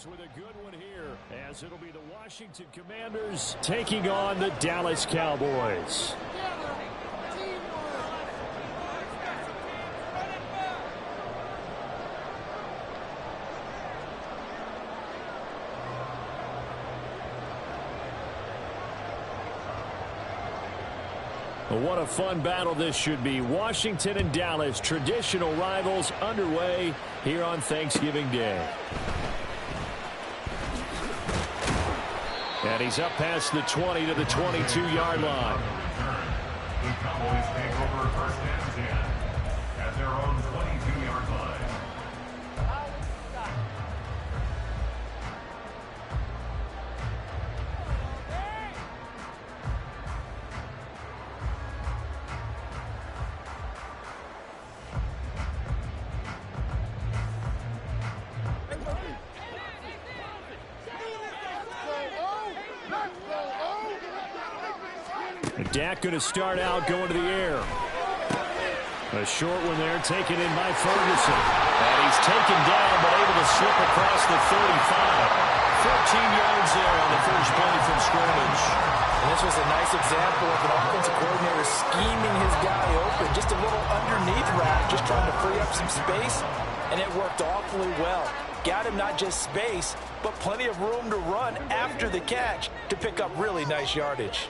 Cowboys with a good one here, as it'll be the Washington Commanders taking on the Dallas Cowboys. What a fun battle this should be. Washington and Dallas, traditional rivals, underway here on Thanksgiving Day. And he's up past the 20 to the 22-yard line. The Cowboys take over first and 10 at their own 22-yard line. Dak going to start out going to the air. A short one there taken in by Ferguson. And he's taken down but able to slip across the 35. 14 yards there on the first play from scrimmage. And this was a nice example of an offensive coordinator scheming his guy open. Just a little underneath route, just trying to free up some space. And it worked awfully well. Got him not just space, but plenty of room to run after the catch to pick up really nice yardage.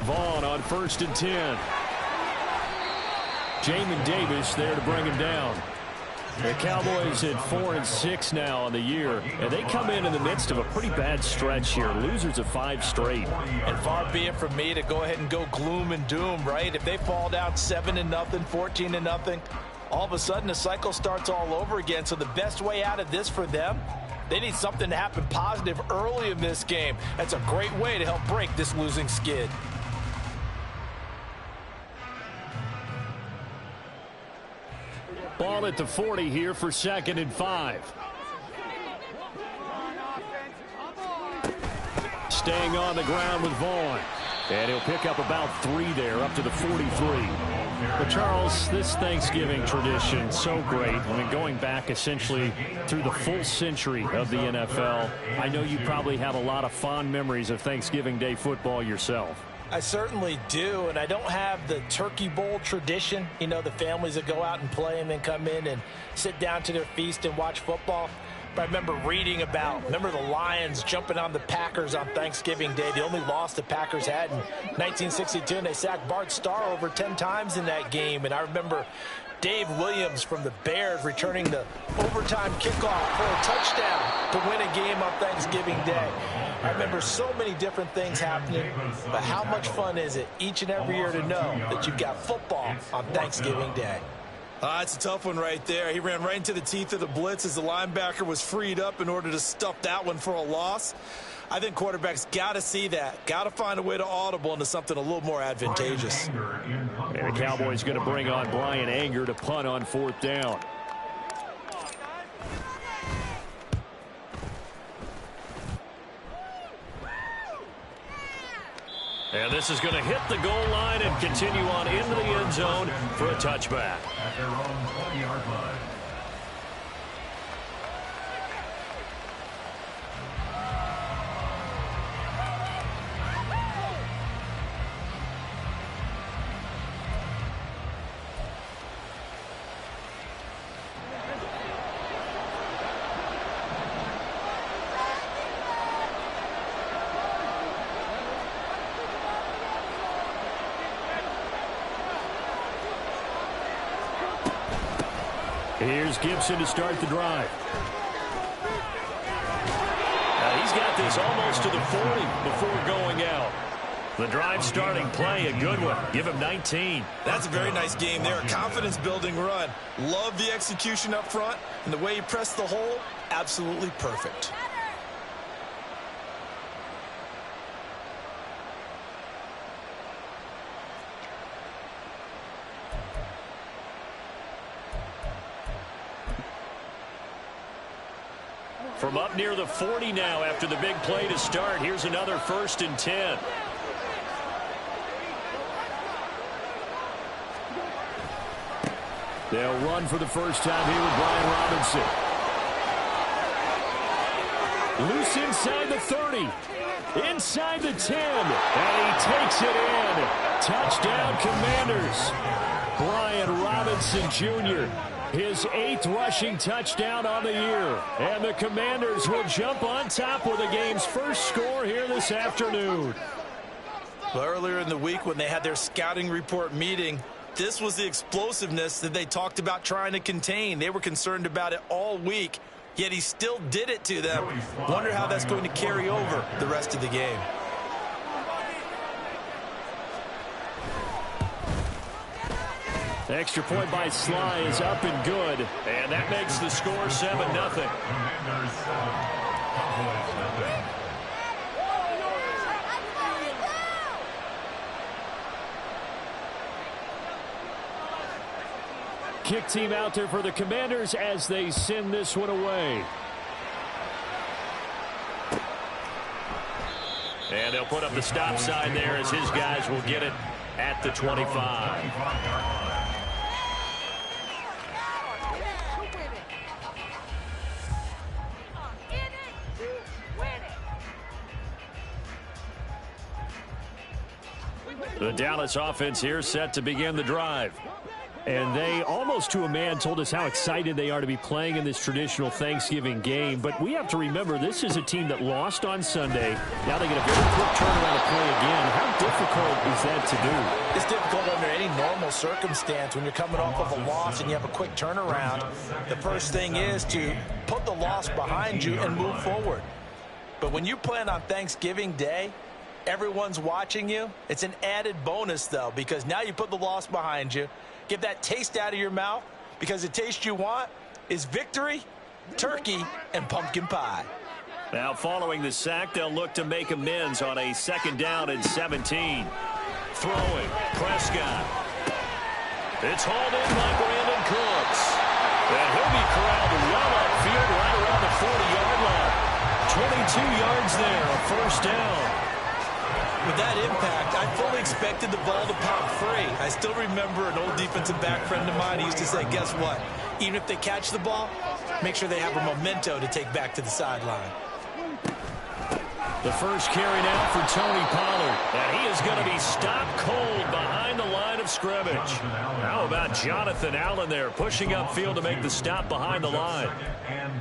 Vaughn on 1st and 10. Jamin Davis there to bring him down. The Cowboys at 4-6 now on the year, and they come in the midst of a pretty bad stretch here. Losers of 5 straight. And far be it from me to go ahead and go gloom and doom, right? If they fall down 7-0, 14-0, all of a sudden the cycle starts all over again. So the best way out of this for them, they need something to happen positive early in this game. That's a great way to help break this losing skid. Ball at the 40 here for 2nd and 5. Staying on the ground with Vaughn. And he'll pick up about 3 there, up to the 43. But Charles, this Thanksgiving tradition, so great. I mean, going back essentially through the full century of the NFL, I know you probably have a lot of fond memories of Thanksgiving Day football yourself. I certainly do, and I don't have the turkey bowl tradition. You know, the families that go out and play and then come in and sit down to their feast and watch football. But I remember reading about, the Lions jumping on the Packers on Thanksgiving Day. The only loss the Packers had in 1962, and they sacked Bart Starr over 10 times in that game. And I remember Dave Williams from the Bears returning the overtime kickoff for a touchdown to win a game on Thanksgiving Day. I remember so many different things happening, but how much fun is it each and every year to know that you've got football on Thanksgiving Day? It's a tough one right there. He ran right into the teeth of the blitz as the linebacker was freed up in order to stuff that one for a loss. I think quarterbacks got to see that. Got to find a way to audible into something a little more advantageous. And the Cowboys going to bring on Brian Anger to punt on 4th down. And this is going to hit the goal line and continue on into the end zone for a touchback. At their own 20-yard line. Here's Gibson to start the drive. He's got this almost to the 40 before going out. The drive starting play, a good one. Give him 19. That's a very nice game there. A confidence-building run. Love the execution up front, and the way he pressed the hole, absolutely perfect. From up near the 40 now after the big play to start. Here's another 1st and 10. They'll run for the first time here with Brian Robinson. Loose inside the 30. Inside the 10. And he takes it in. Touchdown, Commanders. Brian Robinson Jr., his 8th rushing touchdown on the year. And the Commanders will jump on top with the game's first score here this afternoon. Well, earlier in the week when they had their scouting report meeting, this was the explosiveness that they talked about trying to contain. They were concerned about it all week, yet he still did it to them. Wonder how that's going to carry over the rest of the game. Extra point by Sly is up and good. And that makes the score 7-0. Kick team out there for the Commanders as they send this one away. And they'll put up the stop sign there as his guys will get it at the 25. The Dallas offense here set to begin the drive. And they, almost to a man, told us how excited they are to be playing in this traditional Thanksgiving game. But we have to remember, this is a team that lost on Sunday. Now they get a very quick turnaround to play again. How difficult is that to do? It's difficult under any normal circumstance when you're coming off of a loss and you have a quick turnaround. The first thing is to put the loss behind you and move forward. But when you plan on Thanksgiving Day, everyone's watching you. It's an added bonus, though, because now you put the loss behind you. Get that taste out of your mouth, because the taste you want is victory, turkey, and pumpkin pie. Now, following the sack, they'll look to make amends on a 2nd down and 17. Throwing, Prescott. It's hauled in by Brandon Cooks. And he'll be corralled well upfield right around the 40-yard line. 22 yards there, a 1st down. With that impact, I fully expected the ball to pop free. I still remember an old defensive back friend of mine. He used to say, guess what? Even if they catch the ball, make sure they have a memento to take back to the sideline. The first carry now for Tony Pollard. And he is going to be stopped cold behind the line of scrimmage. How about Jonathan Allen there pushing upfield to make the stop behind the line?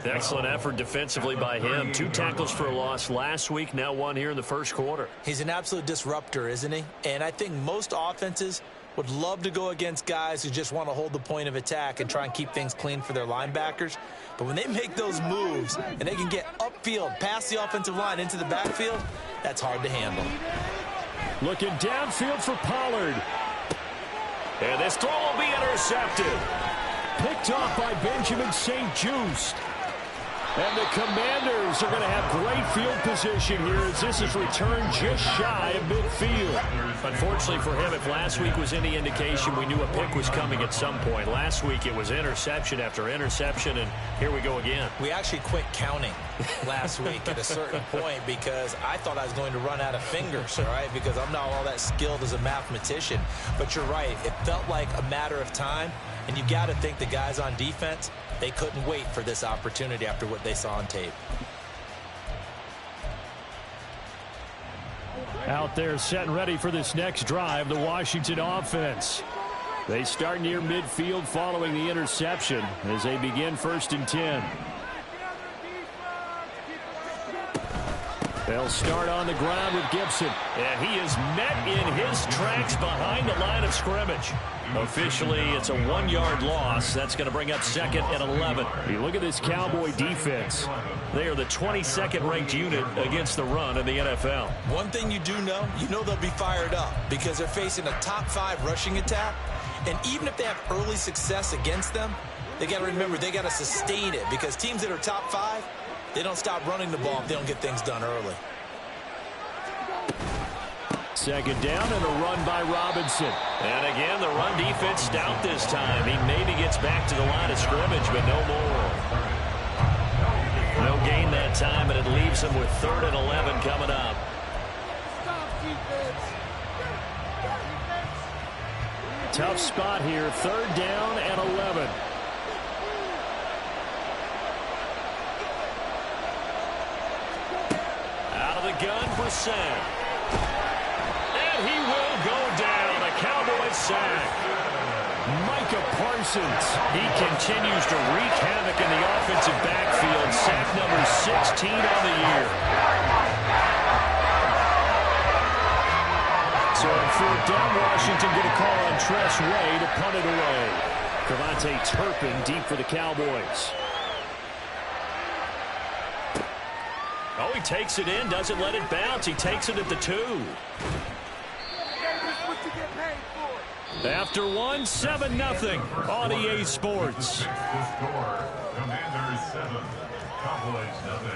Excellent effort defensively by him. 2 tackles for a loss last week, now 1 here in the first quarter. He's an absolute disruptor, isn't he? And I think most offenses would love to go against guys who just want to hold the point of attack and try and keep things clean for their linebackers. But when they make those moves and they can get upfield, past the offensive line into the backfield, that's hard to handle. Looking downfield for Pollard. And this throw will be intercepted. Picked off by Benjamin St-Juste. And the Commanders are going to have great field position here as this is returned just shy of midfield. Unfortunately for him, if last week was any indication, we knew a pick was coming at some point. Last week it was interception after interception, and here we go again. We actually quit counting last week at a certain point because I thought I was going to run out of fingers, all right, because I'm not all that skilled as a mathematician. But you're right. It felt like a matter of time, and you got to think the guys on defense, they couldn't wait for this opportunity after what they saw on tape. Out there set and ready for this next drive, the Washington offense. They start near midfield following the interception as they begin 1st and 10. They'll start on the ground with Gibson. And he is met in his tracks behind the line of scrimmage. Officially, it's a 1-yard loss. That's going to bring up 2nd and 11. You look at this Cowboy defense. They are the 22nd ranked unit against the run in the NFL. One thing you do know, they'll be fired up because they're facing a top 5 rushing attack. And even if they have early success against them, they got to remember they got to sustain it because teams that are top 5, they don't stop running the ball if they don't get things done early. 2nd down and a run by Robinson. And again, the run defense stout this time. He maybe gets back to the line of scrimmage, but no more. No gain there. that time, and it leaves them with 3rd and 11 coming up. Tough spot here, 3rd down and 11. Out of the gun for Sam. And he will go down. A Cowboys sack. Micah Parsons. He continues to wreak havoc in the offensive backfield. Sack number 16 on the year. So on 4th down, Washington going to call on Tress Way to punt it away. Cavante Turpin deep for the Cowboys. Oh, he takes it in, doesn't let it bounce. He takes it at the 2. After 1, 7-0 on EA Sports. The score, Commanders 7, Cowboys 0.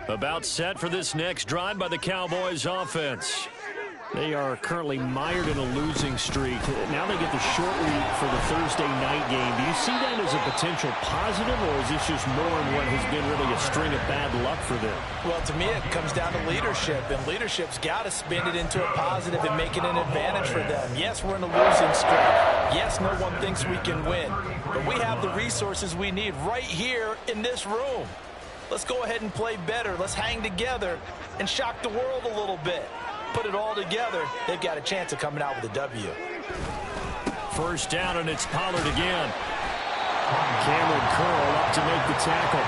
About set for this next drive by the Cowboys offense. They are currently mired in a losing streak. Now they get the short week for the Thursday night game. Do you see that as a potential positive, or is this just more in what has been really a string of bad luck for them? Well, to me, it comes down to leadership, and leadership's got to spin it into a positive and make it an advantage for them. Yes, we're in a losing streak. Yes, no one thinks we can win, but we have the resources we need right here in this room. Let's go ahead and play better. Let's hang together and shock the world a little bit. Put it all together, they've got a chance of coming out with a W. First down, and it's Pollard again. Cameron Curl up to make the tackle.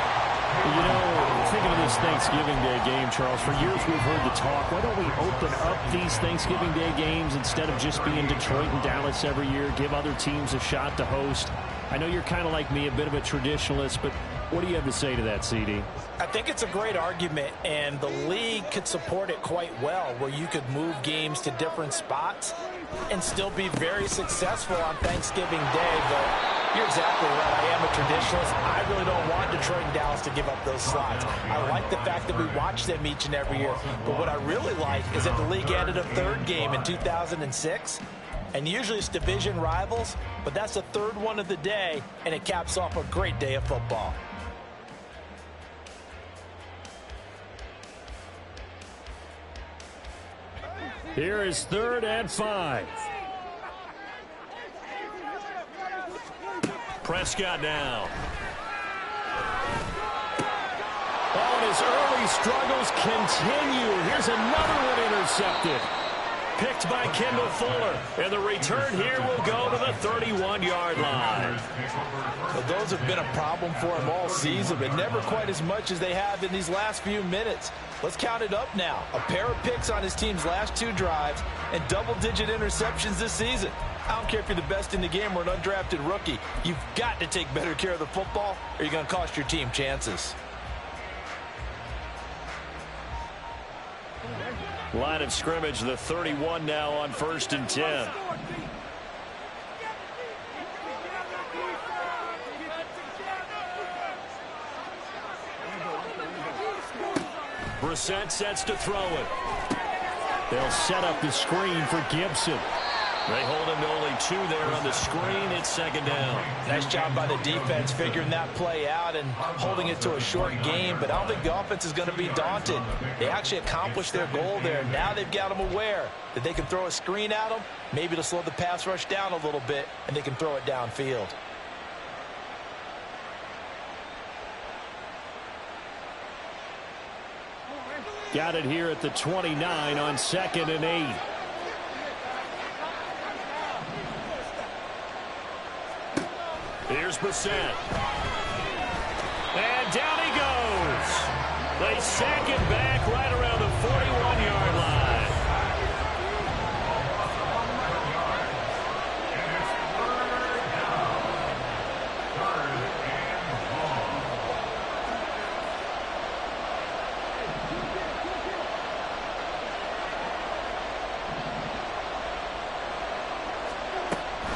You know, thinking of this Thanksgiving Day game, Charles, for years we've heard the talk, why don't we open up these Thanksgiving Day games instead of just being Detroit and Dallas every year, give other teams a shot to host? I know you're kind of like me, a bit of a traditionalist, but what do you have to say to that, CD? I think it's a great argument, and the league could support it quite well, where you could move games to different spots and still be very successful on Thanksgiving Day. But you're exactly right. I am a traditionalist. I really don't want Detroit and Dallas to give up those slots. I like the fact that we watch them each and every year. But what I really like is that the league added a third game in 2006. And usually it's division rivals, but that's the third one of the day, and it caps off a great day of football. Here is 3rd and 5. Prescott now. Oh, and his early struggles continue. Here's another one intercepted. Picked by Kendall Fuller. And the return here will go to the 31-yard line. Well, those have been a problem for him all season, but never quite as much as they have in these last few minutes. Let's count it up now. A pair of picks on his team's last 2 drives and double-digit interceptions this season. I don't care if you're the best in the game or an undrafted rookie. You've got to take better care of the football or you're going to cost your team chances. Line of scrimmage, the 31 now on 1st and 10. Brissett sets to throw it. They'll set up the screen for Gibson. They hold him to only 2 there on the screen. It's 2nd down. Nice job by the defense figuring that play out and holding it to a short game, but I don't think the offense is going to be daunted. They actually accomplished their goal there. Now they've got them aware that they can throw a screen at them, maybe to slow the pass rush down a little bit, and they can throw it downfield. Got it here at the 29 on 2nd and 8. Here's Brissett. And down he goes. They sack it back right around the 41-yard line.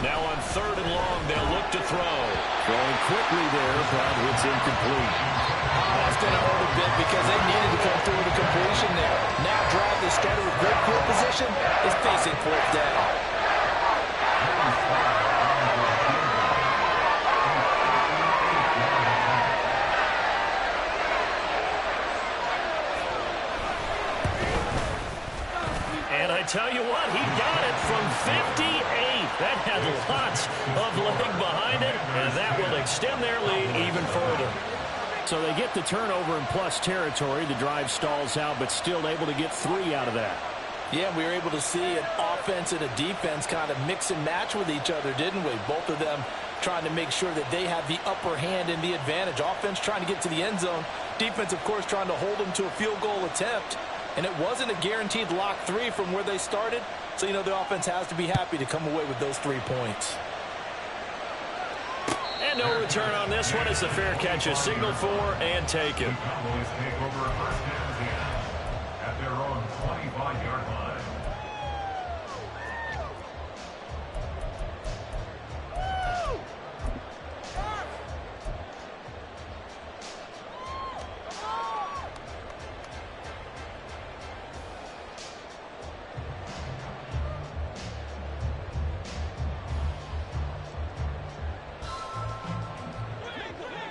Now on 3rd and long, they'll look to throw. Throwing quickly there, but it's incomplete. That's going to hurt a bit because they needed to come through with a completion there. Now drive that started with great field position is facing 4th down. And I tell you what, he got it from 58. That had lots of leg behind it, and that will extend their lead even further. So they get the turnover in plus territory. The drive stalls out, but still able to get 3 out of that. Yeah, we were able to see an offense and a defense kind of mix and match with each other, didn't we? Both of them trying to make sure that they have the upper hand and the advantage. Offense trying to get to the end zone. Defense, of course, trying to hold them to a field goal attempt. And it wasn't a guaranteed lock 3 from where they started. So, you know, the offense has to be happy to come away with those 3 points. And no return on this one as the fair catch is signaled for and taken. Cowboys take over 1st and 10 at their own 25-yard line.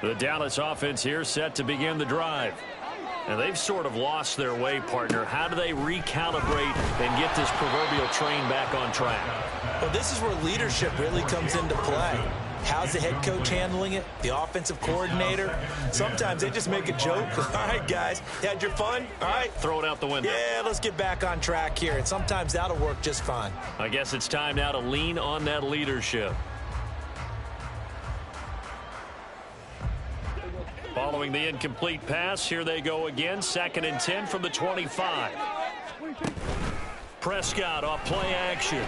The Dallas offense here set to begin the drive. And they've sort of lost their way, partner. How do they recalibrate and get this proverbial train back on track? Well, this is where leadership really comes into play. How's the head coach handling it? The offensive coordinator? Sometimes they just make a joke. All right, guys, you had your fun? All right. Throw it out the window. Yeah, let's get back on track here. And sometimes that'll work just fine. I guess it's time now to lean on that leadership. Following the incomplete pass, here they go again. 2nd and 10 from the 25. Prescott off play action.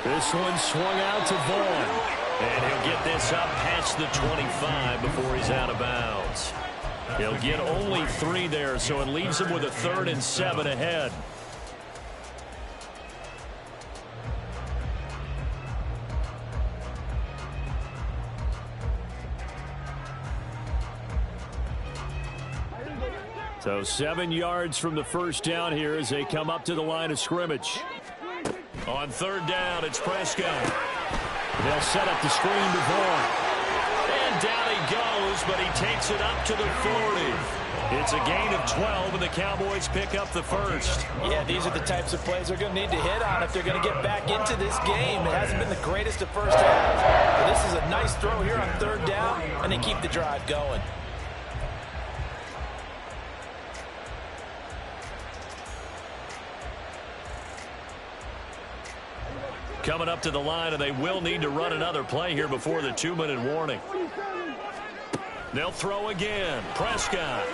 This one swung out to Vaughn. And he'll get this up past the 25 before he's out of bounds. He'll get only 3 there, so it leaves him with a 3rd and 7 ahead. So 7 yards from the first down here as they come up to the line of scrimmage. On third down, it's Prescott. They'll set up the screen to Vaughn. And down he goes, but he takes it up to the 40. It's a gain of 12, and the Cowboys pick up the first. Yeah, these are the types of plays they're going to need to hit on if they're going to get back into this game. It hasn't been the greatest at first half, but this is a nice throw here on third down, and they keep the drive going. Coming up to the line, and they will need to run another play here before the 2-minute warning. They'll throw again. Prescott.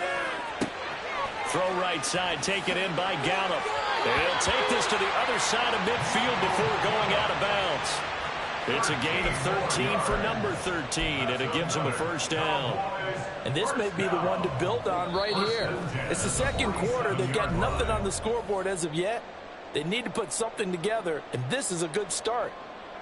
Throw right side, taken in by Gallup. They'll take this to the other side of midfield before going out of bounds. It's a gain of 13 for number 13, and it gives them a first down. And this may be the one to build on right here. It's the second quarter. They've got nothing on the scoreboard as of yet. They need to put something together, and this is a good start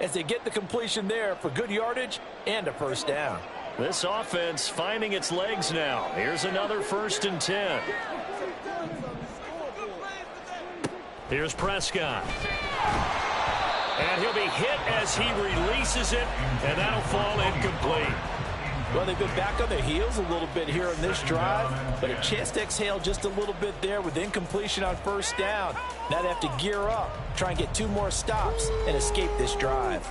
as they get the completion there for good yardage and a first down. This offense finding its legs now. Here's another 1st and 10. Here's Prescott. And he'll be hit as he releases it, and that'll fall incomplete. Well, they've been back on their heels a little bit here on this drive, but a chance to exhale just a little bit there with incompletion on first down. Now they have to gear up, try and get 2 more stops, and escape this drive.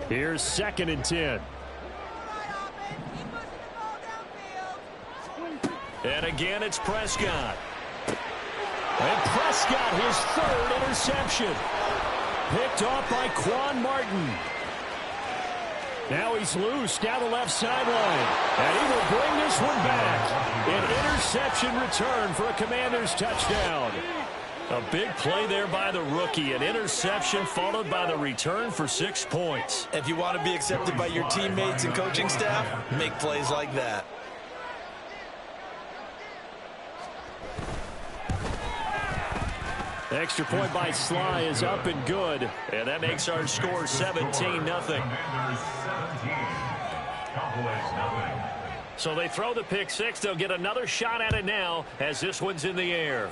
Here's 2nd and 10. And again, it's Prescott. And Prescott, his 3rd interception. Picked off by Quan Martin. Now he's loose down the left sideline. And he will bring this one back. An interception return for a Commanders touchdown. A big play there by the rookie. An interception followed by the return for 6 points. If you want to be accepted by your teammates and coaching staff, make plays like that. Extra point by Sly is up and good. And that makes our score 17-0. So they throw the pick six. They'll get another shot at it now as this one's in the air.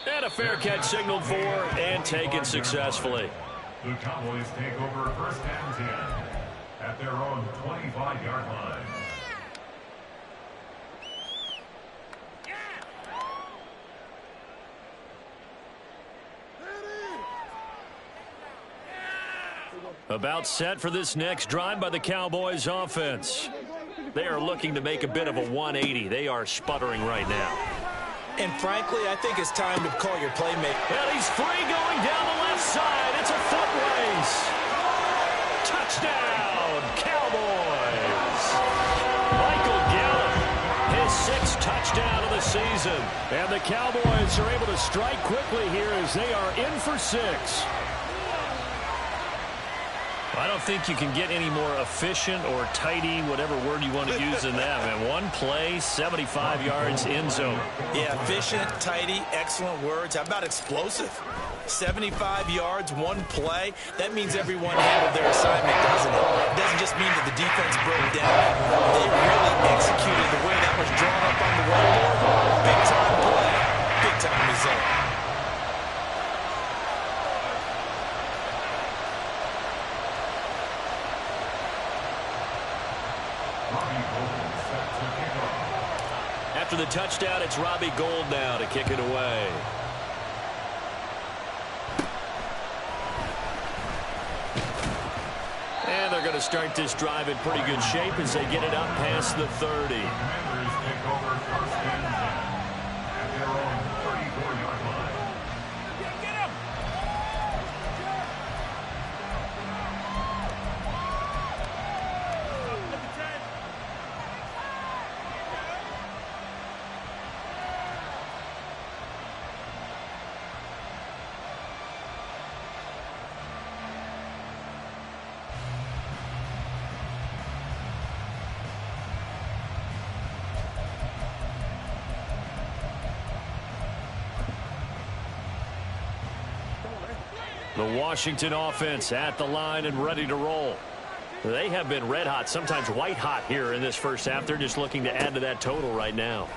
And a fair catch signaled for and taken successfully. The Cowboys take over 1st and 10 at their own 25-yard line. About set for this next drive by the Cowboys offense. They are looking to make a bit of a 180. They are sputtering right now. And frankly, I think it's time to call your playmaker. And he's free going down the left side. It's a foot race. Touchdown, Cowboys. Michael Gallup, his 6th touchdown of the season. And the Cowboys are able to strike quickly here as they are in for 6. I don't think you can get any more efficient or tidy, whatever word you want to use in that. Man, one play, 75 yards, end zone. Yeah, efficient, tidy, excellent words. How about explosive? 75 yards, one play. That means everyone handled their assignment, doesn't it? It doesn't just mean that the defense broke down. They really executed the way that was drawn up on the whiteboard. Big-time play, big-time result. After the touchdown, it's Robbie Gould now to kick it away. And they're going to start this drive in pretty good shape as they get it up past the 30. Commanders take over 1st and 10 at their own 34-yard line. The Washington offense at the line and ready to roll. They have been red hot, sometimes white hot here in this first half. They're just looking to add to that total right now.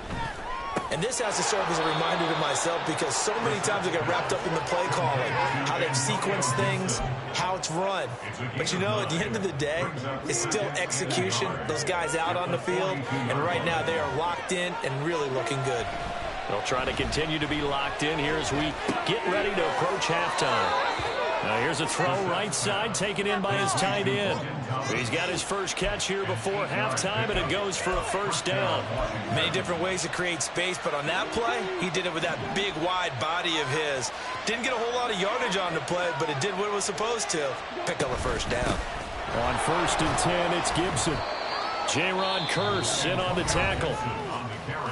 And this has to serve as a reminder to myself because so many times I get wrapped up in the play calling, how they've sequenced things, how it's run. But, you know, at the end of the day, it's still execution. Those guys out on the field, and right now they are locked in and really looking good. They'll try to continue to be locked in here as we get ready to approach halftime. Now here's a throw right side taken in by his tight end. He's got his first catch here before halftime, and it goes for a first down. Many different ways to create space, but on that play, he did it with that big, wide body of his. Didn't get a whole lot of yardage on the play, but it did what it was supposed to. Pick up a first down. On 1st and 10, it's Gibson. J-Ron Curse in on the tackle.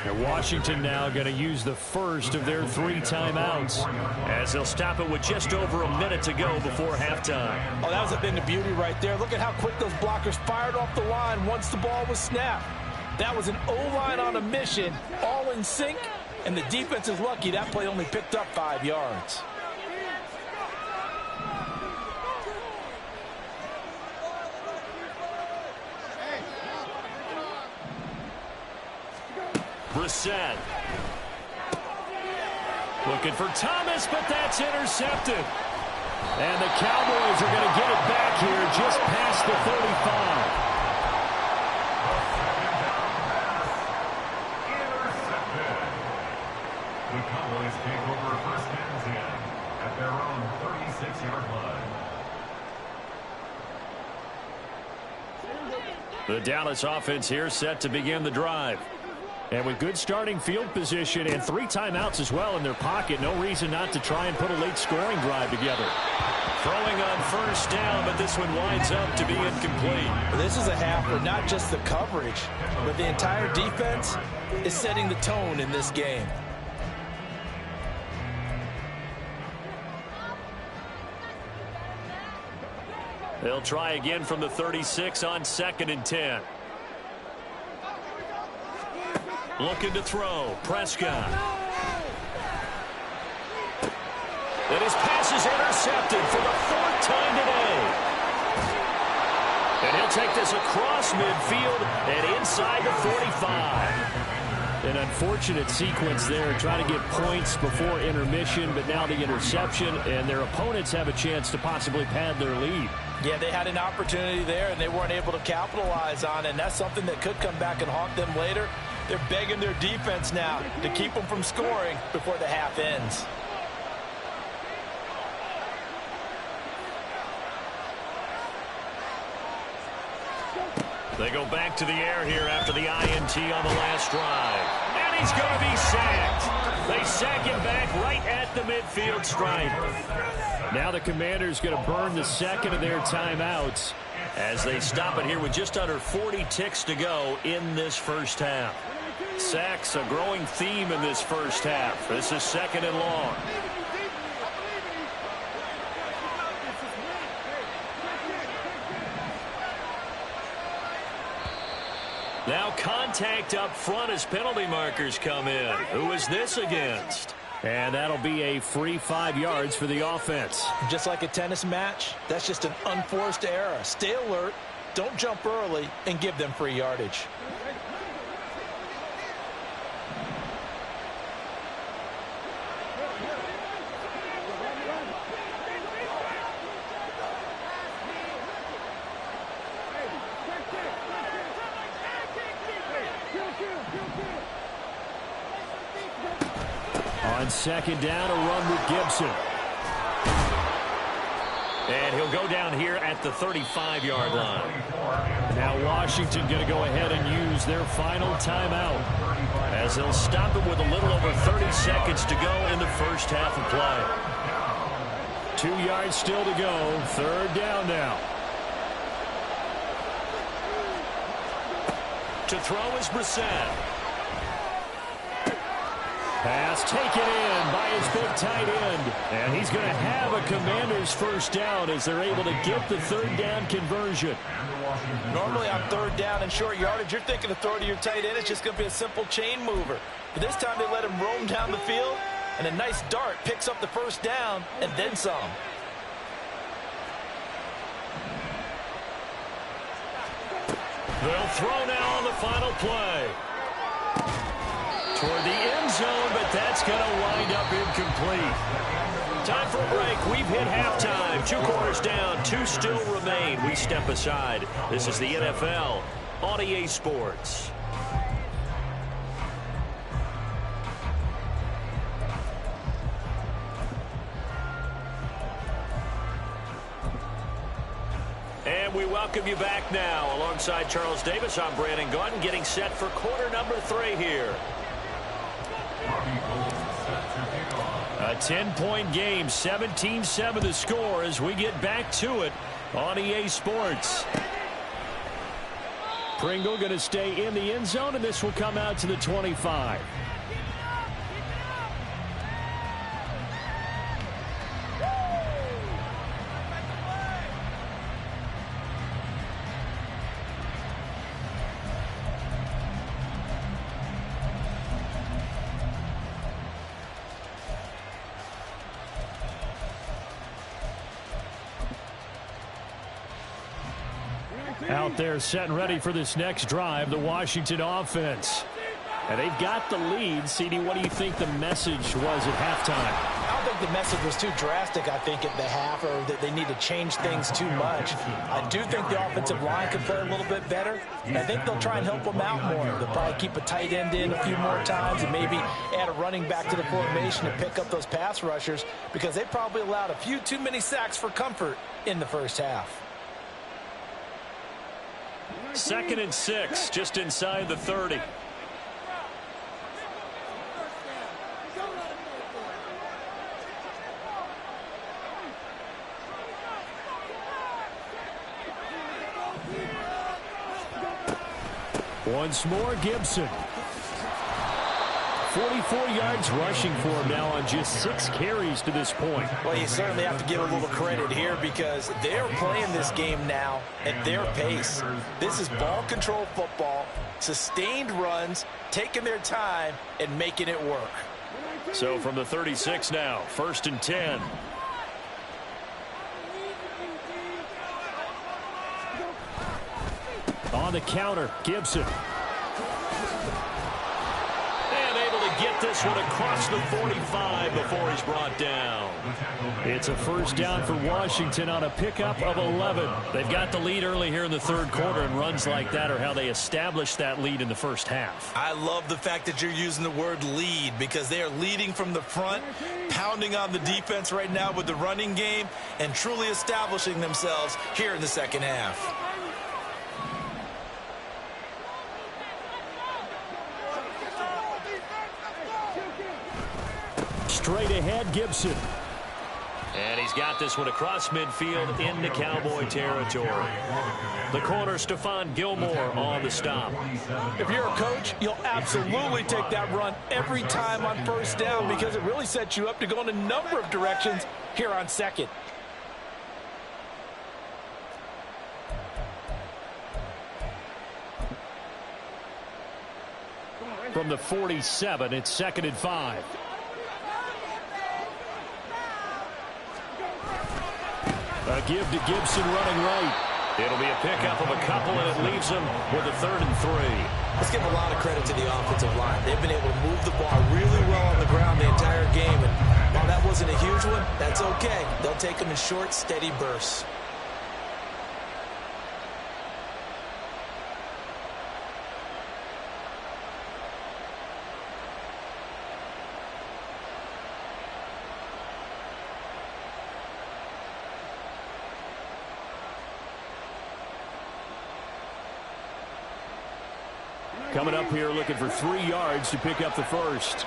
And Washington now going to use the first of their 3 timeouts as they'll stop it with just over a minute to go before halftime. Oh, that was a thing of beauty right there. Look at how quick those blockers fired off the line once the ball was snapped. That was an O-line on a mission, all in sync, and the defense is lucky that play only picked up 5 yards. Brissett. Looking for Thomas, but that's intercepted. And the Cowboys are going to get it back here just past the 35. Intercepted. The Cowboys take over 1st and 10 at their own 36-yard line. The Dallas offense here set to begin the drive. And with good starting field position and 3 timeouts as well in their pocket, no reason not to try and put a late scoring drive together. Throwing on 1st down, but this one winds up to be incomplete. This is a half where not just the coverage, but the entire defense is setting the tone in this game. They'll try again from the 36 on 2nd and 10. Looking to throw. Prescott. And his pass is intercepted for the 4th time today. And he'll take this across midfield and inside the 45. An unfortunate sequence there, trying to get points before intermission, but now the interception, and their opponents have a chance to possibly pad their lead. Yeah, they had an opportunity there, and they weren't able to capitalize on it, and that's something that could come back and haunt them later. They're begging their defense now to keep them from scoring before the half ends. They go back to the air here after the INT on the last drive. And he's going to be sacked. They sack him back right at the midfield stripe. Now the Commanders going to burn the 2nd of their timeouts as they stop it here with just under 40 ticks to go in this first half. Sacks a growing theme in this first half. This is 2nd and long. Now contact up front as penalty markers come in. Who is this against? And that'll be a free 5 yards for the offense. Just like a tennis match, that's just an unforced error. Stay alert, don't jump early, and give them free yardage. On 2nd down, a run with Gibson. And he'll go down here at the 35-yard line. Now Washington going to go ahead and use their final timeout as they'll stop it with a little over 30 seconds to go in the first half of play. 2 yards still to go. 3rd down now. To throw is Brissett. Pass taken in by his big tight end. And he's going to have a Commanders first down as they're able to get the 3rd down conversion. Normally on 3rd down and short yardage, you're thinking of throwing to your tight end. It's just going to be a simple chain mover. But this time they let him roam down the field, and a nice dart picks up the first down and then some. They'll throw now on the final play. Toward the end zone, but that's going to wind up incomplete. Time for a break. We've hit halftime. 2 quarters down, 2 still remain. We step aside. This is the NFL on EA Sports. And we welcome you back now. Alongside Charles Davis, I'm Brandon Gaudin, getting set for quarter number 3 here. A 10-point game, 17-7 the score as we get back to it on EA Sports. Pringle going to stay in the end zone, and this will come out to the 25. Out there set and ready for this next drive, the Washington offense. And they've got the lead. CD, what do you think the message was at halftime? I don't think the message was too drastic, I think, at the half, or that they need to change things too much. I do think the offensive line could play a little bit better. And I think they'll try and help them out more. They'll probably keep a tight end in a few more times and maybe add a running back to the formation to pick up those pass rushers, because they probably allowed a few too many sacks for comfort in the first half. 2nd and 6, just inside the 30. Once more, Gibson. 44 yards rushing for him now on just 6 carries to this point. Well, you certainly have to give a little credit here, because they're playing this game now at their pace. This is ball control football, sustained runs, taking their time and making it work. So from the 36 now, 1st and 10. On the counter, Gibson. Get this one across the 45 before he's brought down. It's a first down for Washington on a pickup of 11. They've got the lead early here in the 3rd quarter, and runs like that are how they established that lead in the first half. I love the fact that you're using the word lead, because they are leading from the front, pounding on the defense right now with the running game, and truly establishing themselves here in the 2nd half. Straight ahead, Gibson. And he's got this one across midfield into Cowboy territory. The corner, Stephon Gilmore, on the stop. If you're a coach, you'll absolutely take that run every time on 1st down, because it really sets you up to go in a number of directions here on 2nd. From the 47, it's 2nd and 5. A give to Gibson running right. It'll be a pickup of a couple, and it leaves them with a 3rd and 3. Let's give a lot of credit to the offensive line. They've been able to move the ball really well on the ground the entire game. And while that wasn't a huge one, that's okay. They'll take them in short, steady bursts. Coming up here looking for 3 yards to pick up the first.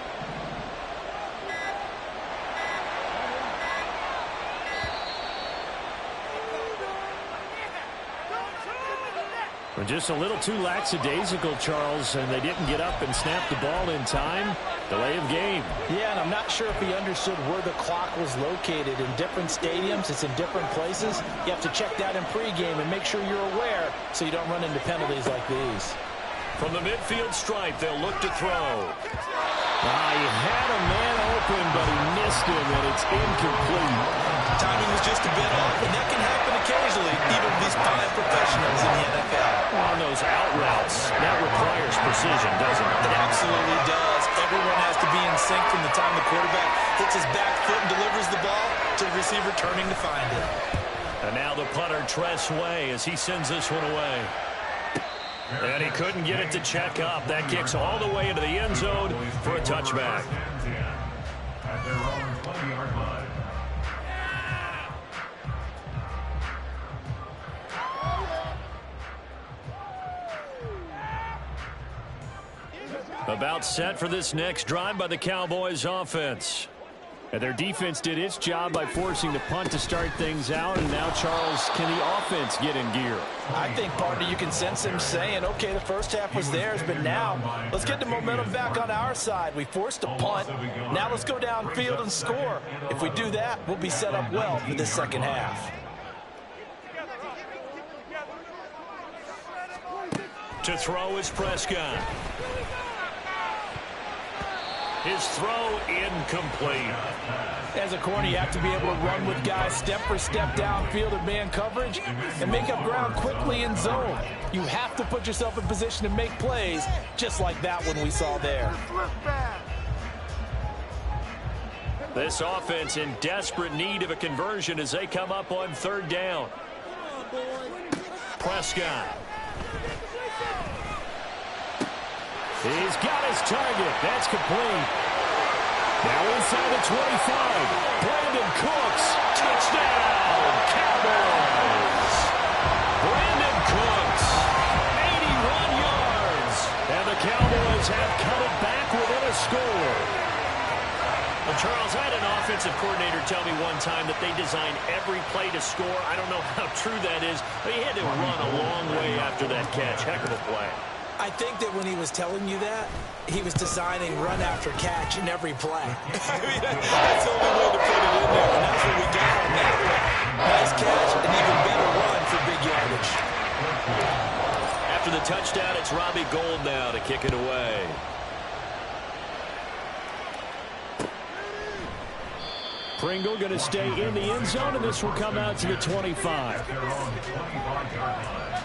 But just a little too lackadaisical, Charles, and they didn't get up and snap the ball in time. Delay of game. Yeah, and I'm not sure if he understood where the clock was located. In different stadiums, it's in different places. You have to check that in pregame and make sure you're aware so you don't run into penalties like these. From the midfield stripe, they'll look to throw. He had a man open, but he missed him, and it's incomplete. Timing was just a bit off, and that can happen occasionally, even with these fine professionals in the NFL. On those out routes, that requires precision, doesn't it? It absolutely does. Everyone has to be in sync from the time the quarterback hits his back foot and delivers the ball to the receiver turning to find it. And now the punter, Tress Way, as he sends this one away. And he couldn't get it to check up. That kicks all the way into the end zone for a touchback. At their own 20-yard line. About set for this next drive by the Cowboys offense. And their defense did its job by forcing the punt to start things out. And now, Charles, can the offense get in gear? I think, partner, you can sense him saying, okay, the first half was theirs, but now let's get the momentum back on our side. We forced a punt. Now let's go downfield and score. If we do that, we'll be set up well for this second half. To throw is Prescott. His throw incomplete. As a corner, you have to be able to run with guys step for step downfield in man coverage and make up ground quickly in zone. You have to put yourself in position to make plays, just like that one we saw there. This offense in desperate need of a conversion as they come up on third down. Prescott. He's got his target. That's complete. Now inside the 25. Brandon Cooks. Touchdown, Cowboys. Brandon Cooks. 81 yards. And the Cowboys have come it back within a score. Well, Charles, I had an offensive coordinator tell me one time that they design every play to score. I don't know how true that is, but he had to run a long way after that catch. Heck of a play. I think that when he was telling you that, he was designing run after catch in every play. I mean, that's the only way to put it in there, and that's what we got on that one. Nice catch, an even better run for big yardage. After the touchdown, it's Robbie Gould now to kick it away. Pringle going to stay in the end zone, and this will come out to the 25. Their own 25-yard line.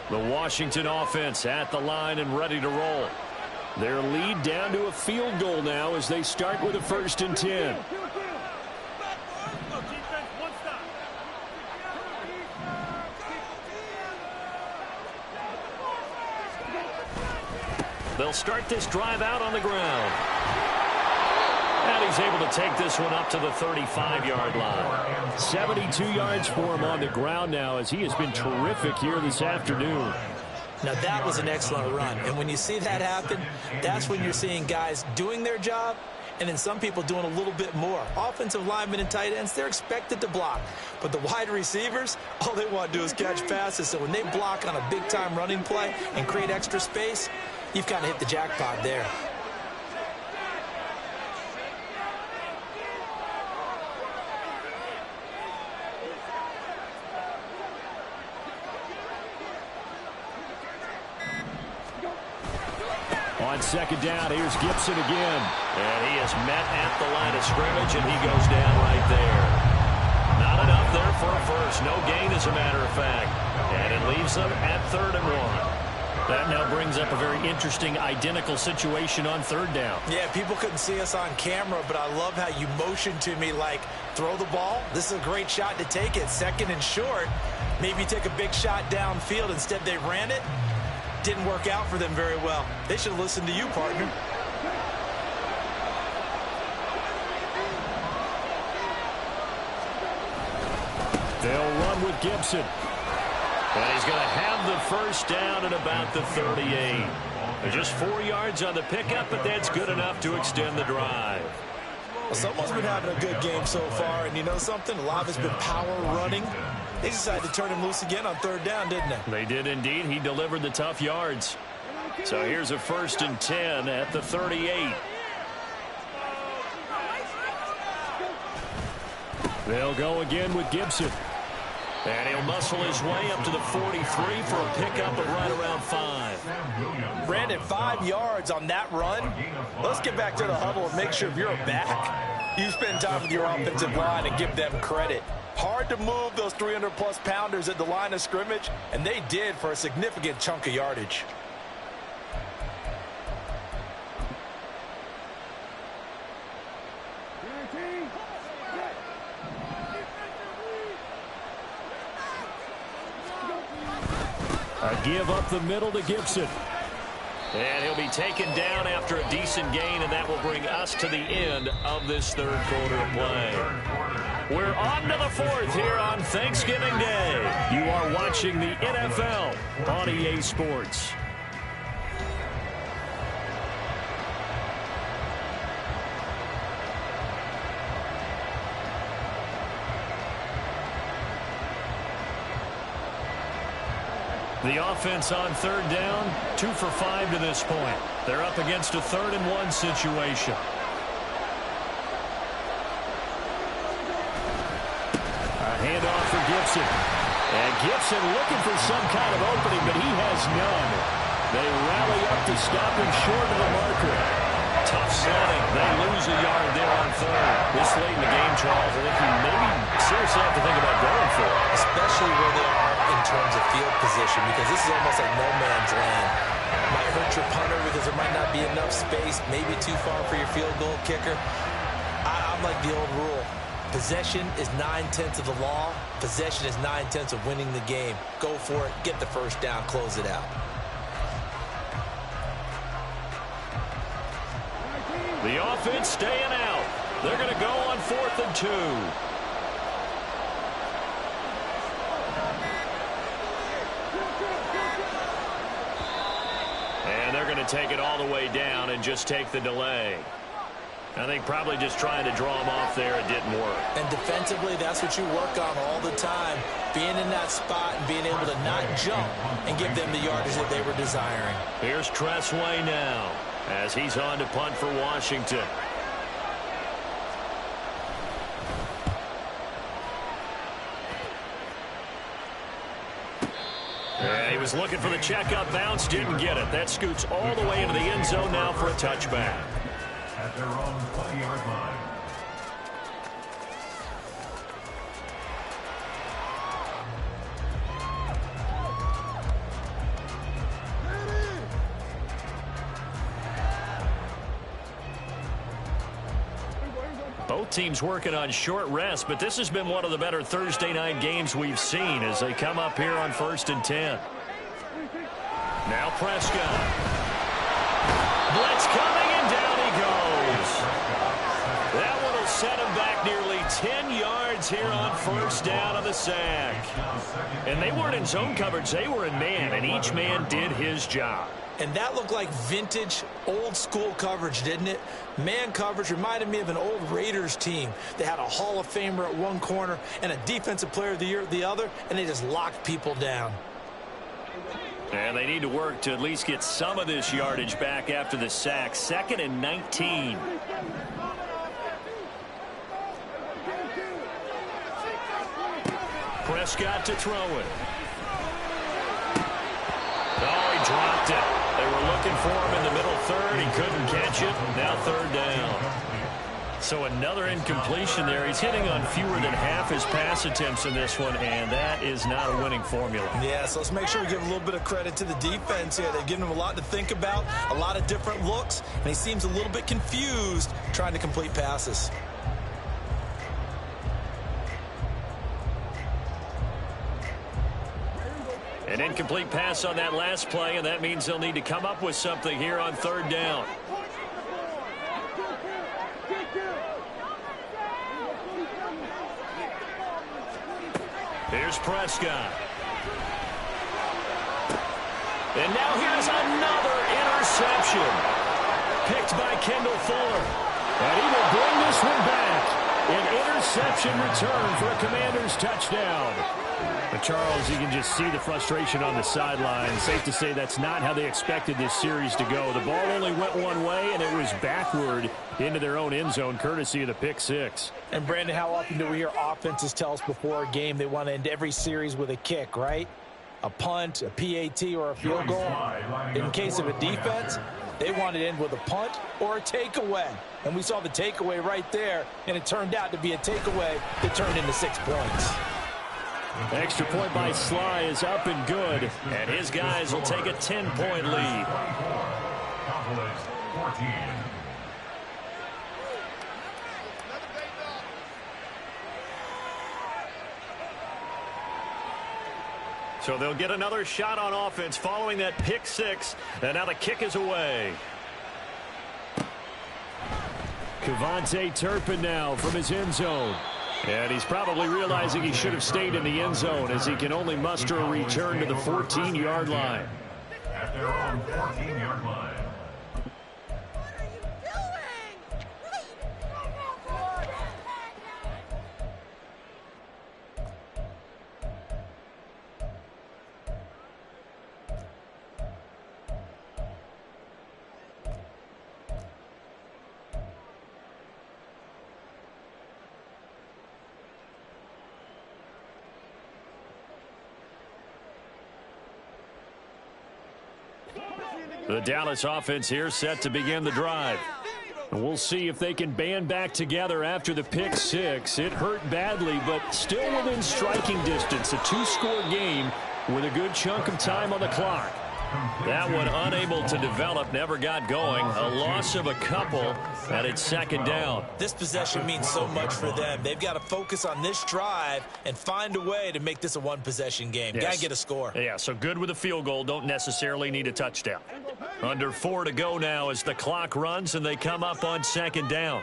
The Washington offense at the line and ready to roll. Their lead down to a field goal now as they start with a 1st and 10. They'll start this drive out on the ground. And he's able to take this one up to the 35-yard line. 72 yards for him on the ground now as he has been terrific here this afternoon. Now, that was an excellent run. And when you see that happen, that's when you're seeing guys doing their job and then some people doing a little bit more. Offensive linemen and tight ends, they're expected to block. But the wide receivers, all they want to do is catch passes. So when they block on a big-time running play and create extra space, you've kind of hit the jackpot there. On second down, here's Gibson again. And he is met at the line of scrimmage, and he goes down right there. Not enough there for a first. No gain, as a matter of fact. And it leaves them at 3rd and 1. That now brings up a very interesting identical situation on 3rd down. Yeah, people couldn't see us on camera, but I love how you motioned to me like, throw the ball. This is a great shot to take it. 2nd and short. Maybe take a big shot downfield. Instead, they ran it. Didn't work out for them very well. They should have listened to you, partner. They'll run with Gibson. And he's going to have the 1st down at about the 38. Just 4 yards on the pickup, but that's good enough to extend the drive. Well, someone's been having a good game so far, and you know something? A lot of it's been power running. They decided to turn him loose again on 3rd down, didn't they? They did indeed. He delivered the tough yards. So here's a 1st and 10 at the 38. They'll go again with Gibson. And he'll muscle his way up to the 43 for a pickup of right around 5. Brandon, 5 yards on that run. Let's get back to the huddle and make sure if you're a back, you spend time with your offensive line and give them credit. Hard to move those 300-plus pounders at the line of scrimmage, and they did for a significant chunk of yardage. A give up the middle to Gibson. And he'll be taken down after a decent gain, and that will bring us to the end of this third quarter of play. We're on to the fourth here on Thanksgiving Day. You are watching the NFL on EA Sports. The offense on third down, 2 for 5 to this point. They're up against a 3rd and 1 situation. A handoff for Gibson. And Gibson looking for some kind of opening, but he has none. They rally up to stop him short of the marker. Tough sledding. They lose a yard there on third. This late in the game, Charles, I think you maybe seriously have to think about going for it. Especially where they are in terms of field position, because this is almost like no man's land. Might hurt your punter because there might not be enough space, maybe too far for your field goal kicker. I'm like the old rule. Possession is 9/10 of the law. Possession is 9/10 of winning the game. Go for it. Get the first down. Close it out. The offense staying out. They're going to go on 4th and 2. And they're going to take it all the way down and just take the delay. I think probably just trying to draw him off there, it didn't work. And defensively, that's what you work on all the time. Being in that spot and being able to not jump and give them the yardage that they were desiring. Here's Tressway now as he's on to punt for Washington. And he was looking for the checkup bounce, didn't get it. That scoots all the way into the end zone now for a touchback. At their own 20-yard line. Both teams working on short rest, but this has been one of the better Thursday night games we've seen as they come up here on 1st and 10. Now Prescott. Blitz coming, and down he goes. That one will set him back nearly 10 yards here on 1st down on the sack. And they weren't in zone coverage, they were in man, and each man did his job. And that looked like vintage, old-school coverage, didn't it? Man coverage reminded me of an old Raiders team. They had a Hall of Famer at one corner and a Defensive Player of the Year at the other, and they just locked people down. And they need to work to at least get some of this yardage back after the sack. 2nd and 19. Prescott to throw it. Oh, he dropped it. They were looking for him in the middle third. He couldn't catch it. Now 3rd down. So another incompletion there. He's hitting on fewer than half his pass attempts in this one, and that is not a winning formula. Yeah, so let's make sure we give a little bit of credit to the defense here. They've given him a lot to think about, a lot of different looks, and he seems a little bit confused trying to complete passes. An incomplete pass on that last play, and that means they'll need to come up with something here on 3rd down. Here's Prescott. And now here's another interception. Picked by Kendall Fuller. And he will bring this one back. An interception return for a Commanders touchdown. But Charles, you can just see the frustration on the sideline. Safe to say that's not how they expected this series to go. The ball only went one way, and it was backward into their own end zone, courtesy of the pick six. And, Brandon, how often do we hear offenses tell us before a game they want to end every series with a kick, right? A punt, a PAT, or a field goal. In case of a defense, they want to end with a punt or a takeaway. And we saw the takeaway right there, and it turned out to be a takeaway that turned into 6 points. Extra point by Sly is up and good, and his guys will take a 10-point lead. So they'll get another shot on offense following that pick six, and now the kick is away. Kevontae Turpin now from his end zone. And he's probably realizing he should have stayed in the end zone as he can only muster a return to the 14-yard line. At their own 14-yard line. The Dallas offense here set to begin the drive. And we'll see if they can band back together after the pick six. It hurt badly, but still within striking distance. A 2-score game with a good chunk of time on the clock. That one unable to develop, never got going. A loss of a couple, and it's second down. This possession means so much for them. They've got to focus on this drive and find a way to make this a one-possession game. Yes. Got to get a score. Yeah, so good with a field goal. Don't necessarily need a touchdown. Under 4 to go now as the clock runs, and they come up on second down.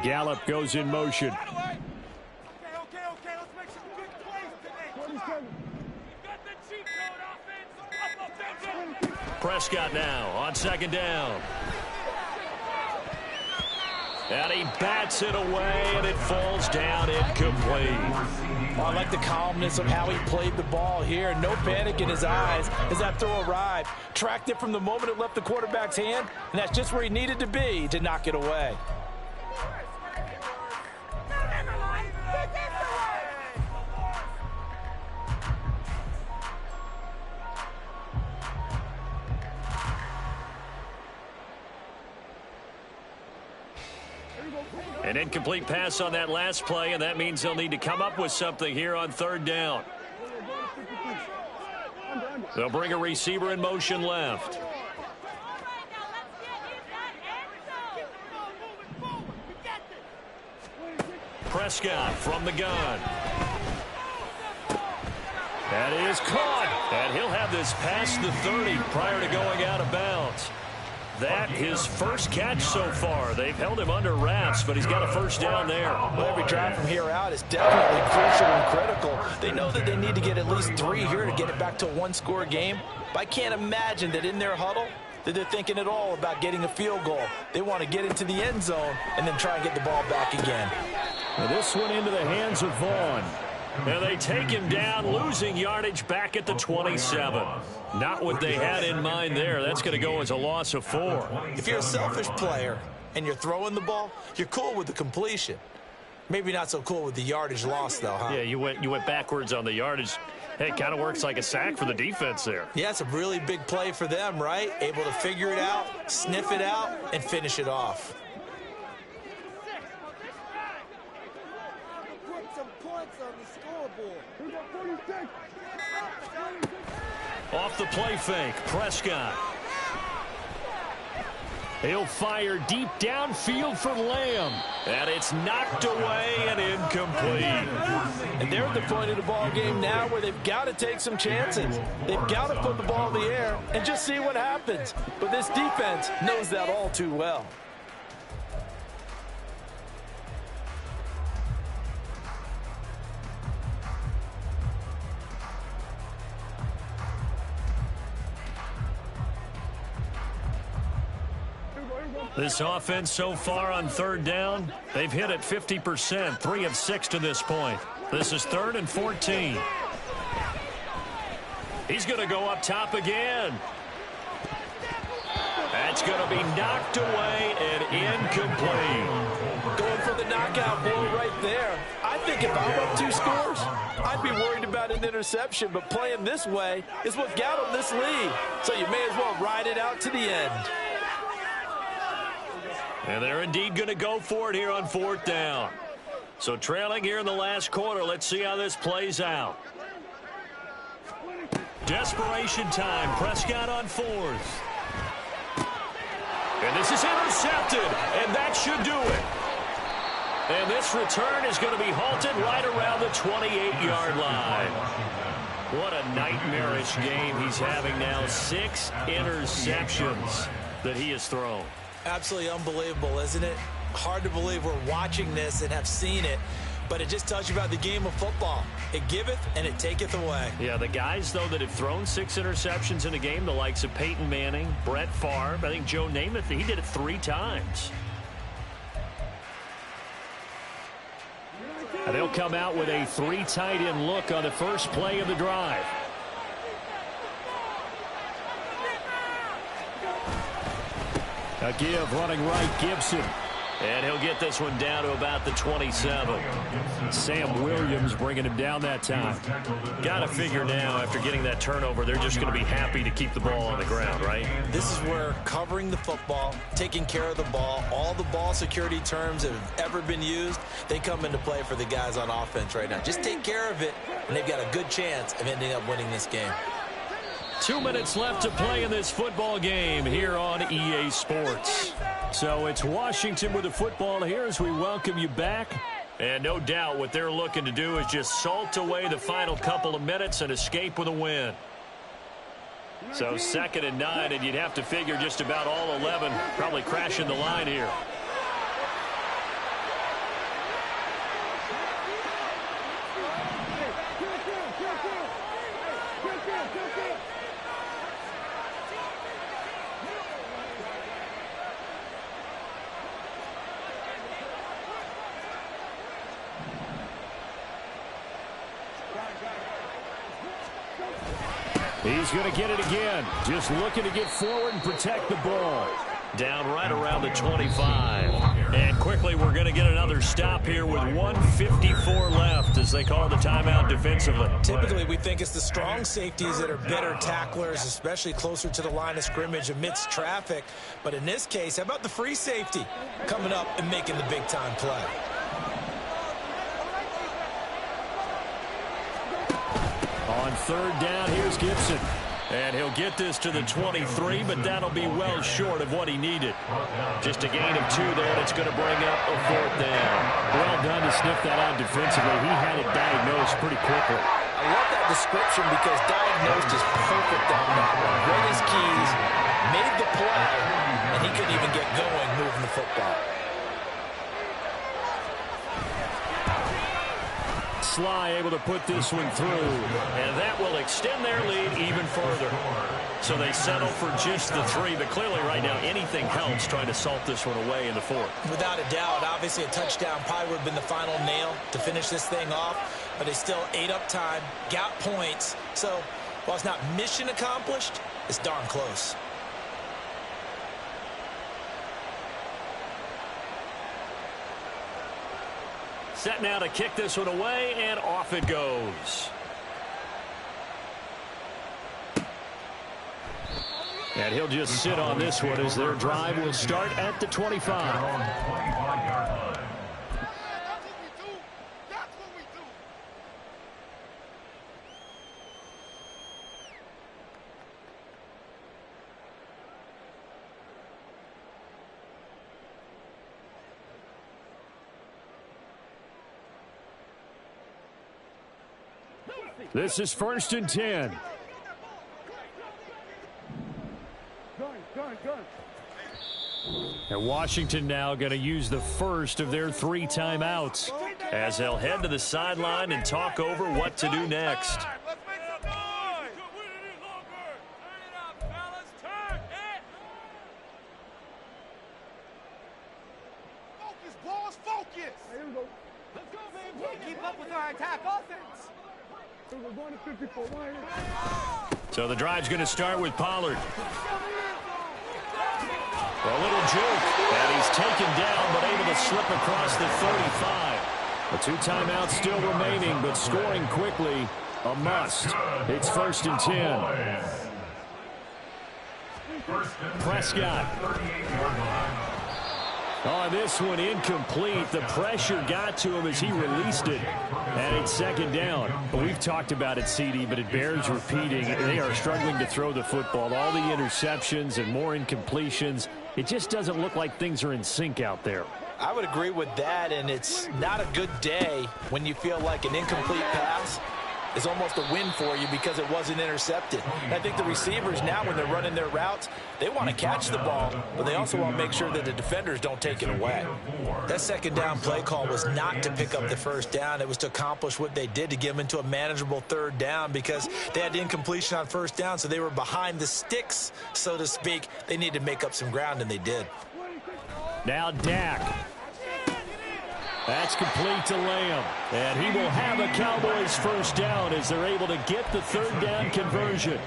Gallup goes in motion. Prescott now on second down. And he bats it away, and it falls down incomplete. I like the calmness of how he played the ball here. No panic in his eyes as that throw arrived. Tracked it from the moment it left the quarterback's hand, and that's just where he needed to be to knock it away. An incomplete pass on that last play, and that means they'll need to come up with something here on third down. They'll bring a receiver in motion left. Prescott from the gun. That is caught, and he'll have this past the 30 prior to going out of bounds. That his first catch so far. They've held him under wraps, but he's got a first down there. Well, every drive from here out is definitely crucial and critical. They know that they need to get at least 3 here to get it back to a one-score game. But I can't imagine that in their huddle that they're thinking at all about getting a field goal. They want to get into the end zone and then try and get the ball back again. Well, this one into the hands of Vaughn. And they take him down, losing yardage back at the 27. Not what they had in mind there. That's going to go as a loss of 4. If you're a selfish player and you're throwing the ball, you're cool with the completion. Maybe not so cool with the yardage loss, though, huh? Yeah, you went backwards on the yardage. Hey, it kind of works like a sack for the defense there. Yeah, it's a really big play for them, right? Able to figure it out, sniff it out, and finish it off. Off the play fake, Prescott. He'll fire deep downfield for Lamb. And it's knocked away and incomplete. And they're at the point of the ball game now where they've got to take some chances. They've got to put the ball in the air and just see what happens. But this defense knows that all too well. This offense so far on third down, they've hit it 50%, 3 of 6 to this point. This is 3rd and 14. He's going to go up top again. That's going to be knocked away and incomplete. Going for the knockout blow right there. I think if I'm up 2 scores, I'd be worried about an interception, but playing this way is what got them this lead. So you may as well ride it out to the end. And they're indeed going to go for it here on 4th down. So trailing here in the last quarter, let's see how this plays out. Desperation time. Prescott on 4th. And this is intercepted, and that should do it. And this return is going to be halted right around the 28-yard line. What a nightmarish game he's having now. 6 interceptions that he has thrown. Absolutely unbelievable, isn't it? Hard to believe we're watching this and have seen it, but it just tells you about the game of football. It giveth and it taketh away. Yeah, the guys, though, that have thrown 6 interceptions in a game, the likes of Peyton Manning, Brett Favre, I think Joe Namath, he did it 3 times. And they'll come out with a 3 tight end look on the first play of the drive. A give running right, Gibson. And he'll get this one down to about the 27. Sam Williams bringing him down that time. Got to figure now, after getting that turnover, they're just going to be happy to keep the ball on the ground, right? This is where covering the football, taking care of the ball, all the ball security terms that have ever been used, they come into play for the guys on offense right now. Just take care of it, and they've got a good chance of ending up winning this game. 2 minutes left to play in this football game here on EA Sports. So it's Washington with the football here as we welcome you back. And no doubt what they're looking to do is just salt away the final couple of minutes and escape with a win. So 2nd and 9, and you'd have to figure just about all 11 probably crashing the line here. He's going to get it again. Just looking to get forward and protect the ball. Down right around the 25. And quickly we're going to get another stop here with 1:54 left as they call the timeout defensively. Typically we think it's the strong safeties that are better tacklers, especially closer to the line of scrimmage amidst traffic. But in this case, how about the free safety coming up and making the big-time play? On 3rd down, here's Gibson. And he'll get this to the 23, but that'll be well short of what he needed. Just a gain of 2 there, and it's going to bring up a 4th down. Well done to sniff that out defensively. He had it diagnosed pretty quickly. I love that description because diagnosed is perfect on that one. Read his keys, made the play, and he couldn't even get going moving the football. Sly able to put this one through, and that will extend their lead even further. So they settle for just the 3, but clearly right now anything helps trying to salt this one away in the 4th. Without a doubt, obviously a touchdown probably would have been the final nail to finish this thing off, but they still ate up time, got points. So while it's not mission accomplished, it's darn close. Set now to kick this one away, and off it goes. And he'll just sit on this one as their drive will start at the 25. This is 1st and 10. And Washington now going to use the first of their 3 timeouts as they'll head to the sideline and talk over what to do next. up with our attack offense. So the drive's going to start with Pollard. A little juke, and he's taken down, but able to slip across the 35. The 2 timeouts still remaining, but scoring quickly, a must. It's 1st and 10. Prescott. On this one, incomplete. The pressure got to him as he released it. And it's 2nd down. But we've talked about it, CD, but it bears repeating. They are struggling to throw the football. All the interceptions and more incompletions. It just doesn't look like things are in sync out there. I would agree with that, and it's not a good day when you feel like an incomplete pass is almost a win for you because it wasn't intercepted. And I think the receivers now, when they're running their routes, they want to catch the ball, but they also want to make sure that the defenders don't take it away. That 2nd down play call was not to pick up the 1st down. It was to accomplish what they did, to get them into a manageable 3rd down, because they had incompletion on 1st down, so they were behind the sticks, so to speak. They needed to make up some ground, and they did. Now Dak. That's complete to Lamb. And he will have a Cowboys 1st down as they're able to get the 3rd down conversion.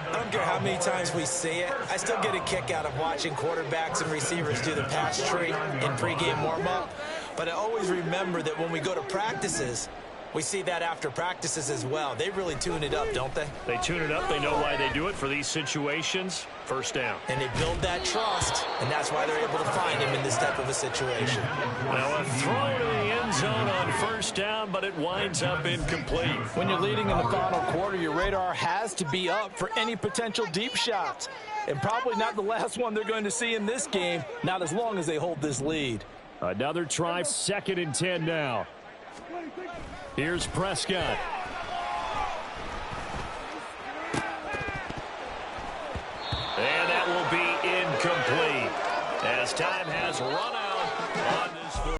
I don't care how many times we see it. I still get a kick out of watching quarterbacks and receivers do the pass tree in pregame warm-up. But I always remember that when we go to practices, we see that after practices as well. They really tune it up, don't they? They tune it up. They know why they do it for these situations. 1st down. And they build that trust, and that's why they're able to find him in this type of a situation. Now a throw to the end zone on 1st down, but it winds up incomplete. When you're leading in the final quarter, your radar has to be up for any potential deep shots. And probably not the last one they're going to see in this game, not as long as they hold this lead. Another try, 2nd and 10 now. Here's Prescott.